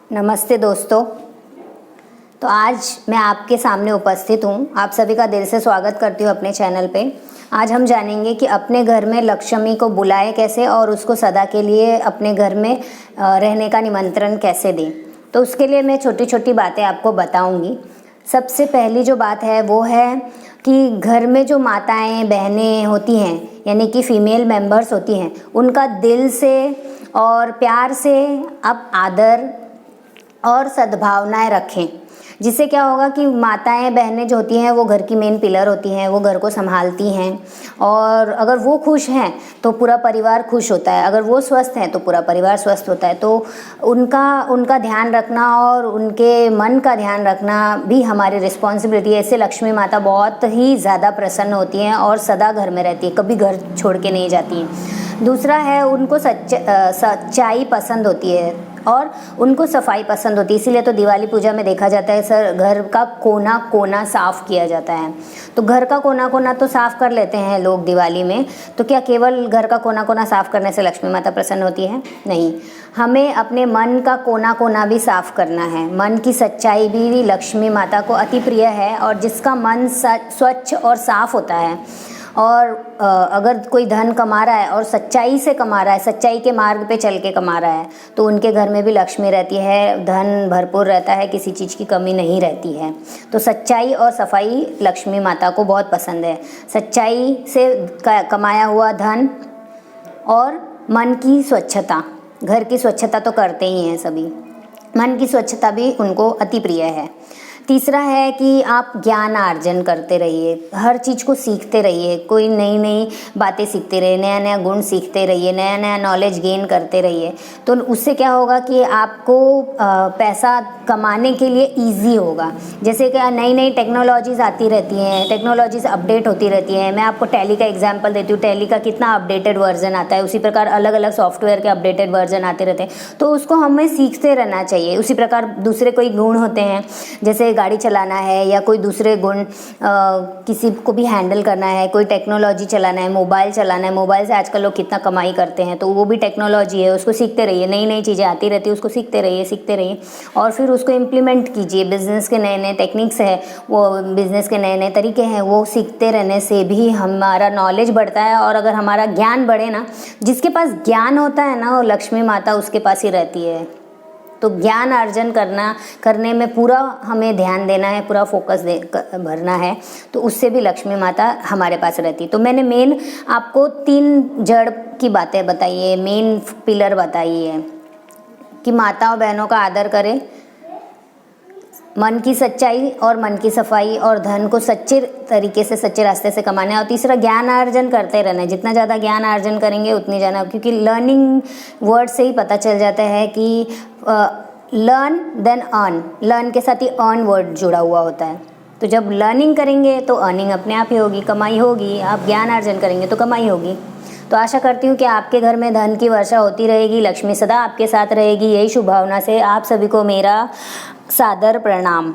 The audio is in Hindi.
नमस्ते दोस्तों। तो आज मैं आपके सामने उपस्थित हूँ। आप सभी का दिल से स्वागत करती हूँ अपने चैनल पे। आज हम जानेंगे कि अपने घर में लक्ष्मी को बुलाए कैसे और उसको सदा के लिए अपने घर में रहने का निमंत्रण कैसे दें। तो उसके लिए मैं छोटी छोटी बातें आपको बताऊँगी। सबसे पहली जो बात है वो है कि घर में जो माताएं बहनें होती हैं, यानी कि फीमेल मेंबर्स होती हैं, उनका दिल से और प्यार से आप आदर और सद्भावनाएं रखें। जिससे क्या होगा कि माताएं बहनें जो होती हैं वो घर की मेन पिलर होती हैं, वो घर को संभालती हैं। और अगर वो खुश हैं तो पूरा परिवार खुश होता है, अगर वो स्वस्थ हैं तो पूरा परिवार स्वस्थ होता है। तो उनका ध्यान रखना और उनके मन का ध्यान रखना भी हमारी रिस्पॉन्सिबिलिटी है। इससे लक्ष्मी माता बहुत ही ज़्यादा प्रसन्न होती हैं और सदा घर में रहती है, कभी घर छोड़ के नहीं जाती हैं। दूसरा है, उनको सच्चाई पसंद होती है और उनको सफाई पसंद होती है। इसीलिए तो दिवाली पूजा में देखा जाता है सर, घर का कोना कोना साफ किया जाता है। तो घर का कोना कोना तो साफ कर लेते हैं लोग दिवाली में, तो क्या केवल घर का कोना कोना साफ करने से लक्ष्मी माता प्रसन्न होती है? नहीं, हमें अपने मन का कोना कोना भी साफ करना है। मन की सच्चाई भी लक्ष्मी माता को अति प्रिय है। और जिसका मन स्वच्छ और साफ होता है और अगर कोई धन कमा रहा है और सच्चाई से कमा रहा है, सच्चाई के मार्ग पे चल के कमा रहा है, तो उनके घर में भी लक्ष्मी रहती है, धन भरपूर रहता है, किसी चीज़ की कमी नहीं रहती है। तो सच्चाई और सफाई लक्ष्मी माता को बहुत पसंद है। सच्चाई से कमाया हुआ धन और मन की स्वच्छता, घर की स्वच्छता तो करते ही हैं सभी, मन की स्वच्छता भी उनको अति प्रिय है। तीसरा है कि आप ज्ञान अर्जन करते रहिए, हर चीज़ को सीखते रहिए, कोई नई नई बातें सीखते रहिए, नया नया गुण सीखते रहिए, नया नया नॉलेज गेन करते रहिए। तो उससे क्या होगा कि आपको पैसा कमाने के लिए इजी होगा। जैसे कि नई नई टेक्नोलॉजीज़ आती रहती हैं, टेक्नोलॉजीज़ अपडेट होती रहती हैं। मैं आपको टैली का एग्जांपल देती हूँ, टैली का कितना अपडेटेड वर्जन आता है, उसी प्रकार अलग अलग सॉफ्टवेयर के अपडेटेड वर्जन आते रहते हैं। तो उसको हमें सीखते रहना चाहिए। उसी प्रकार दूसरे कोई गुण होते हैं, जैसे गाड़ी चलाना है या कोई दूसरे गुण, किसी को भी हैंडल करना है, कोई टेक्नोलॉजी चलाना है, मोबाइल चलाना है। मोबाइल से आजकल लोग कितना कमाई करते हैं, तो वो भी टेक्नोलॉजी है, उसको सीखते रहिए। नई नई चीज़ें आती रहती है, उसको सीखते रहिए और फिर उसको इम्प्लीमेंट कीजिए। बिज़नेस के नए नए टेक्निक्स है, वो बिज़नेस के नए नए तरीके हैं, वो सीखते रहने से भी हमारा नॉलेज बढ़ता है। और अगर हमारा ज्ञान बढ़े ना, जिसके पास ज्ञान होता है ना, वो लक्ष्मी माता उसके पास ही रहती है। तो ज्ञान अर्जन करने में पूरा हमें ध्यान देना है, पूरा फोकस भरना है, तो उससे भी लक्ष्मी माता हमारे पास रहती है। तो मैंने मेन आपको 3 जड़ की बातें बताई है, मेन पिलर बताई है कि माता और बहनों का आदर करें, मन की सच्चाई और मन की सफाई और धन को सच्चे तरीके से, सच्चे रास्ते से कमाना है। और तीसरा, ज्ञान अर्जन करते रहना है। जितना ज़्यादा ज्ञान अर्जन करेंगे उतनी ज़्यादा, क्योंकि लर्निंग वर्ड से ही पता चल जाता है कि लर्न देन अर्न, लर्न के साथ ही अर्न वर्ड जुड़ा हुआ होता है। तो जब लर्निंग करेंगे तो अर्निंग अपने आप ही होगी, कमाई होगी। आप ज्ञान अर्जन करेंगे तो कमाई होगी। तो आशा करती हूँ कि आपके घर में धन की वर्षा होती रहेगी, लक्ष्मी सदा आपके साथ रहेगी। यही शुभ भावना से आप सभी को मेरा सादर प्रणाम।